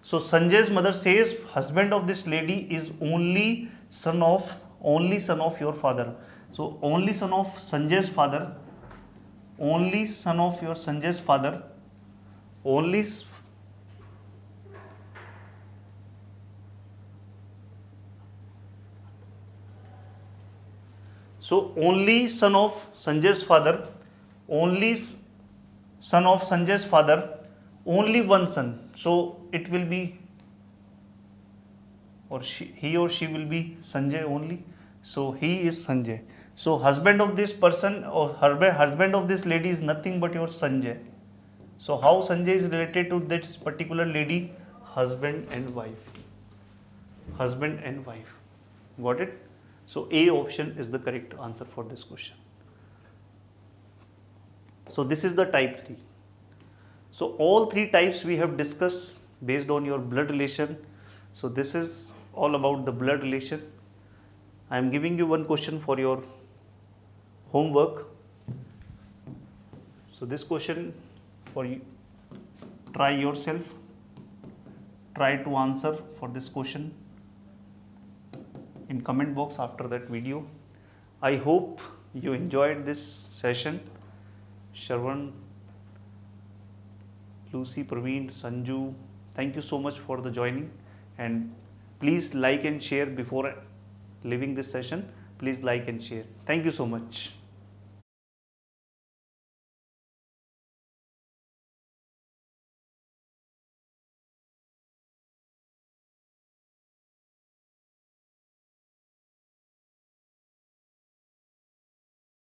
So Sanjay's mother says, husband of this lady is only son of your father. So only son of Sanjay's father, only son of your Sanjay's father, only so only son of Sanjay's father, only son of Sanjay's father, only one son. So it will be, or he or she will be Sanjay only. So he is Sanjay. So husband of this person or husband of this lady is nothing but your Sanjay. So how Sanjay is related to this particular lady? Husband and wife. Husband and wife. Got it? So A option is the correct answer for this question. So this is the type 3. So all three types we have discussed based on your blood relation. So this is all about the blood relation. I am giving you one question for your homework. So this question for you, try yourself, try to answer for this question in comment box after that video. I hope you enjoyed this session. Shravan, Lucy, Praveen, Sanju, thank you so much for the joining, and please like and share before leaving this session. Please like and share. Thank you so much.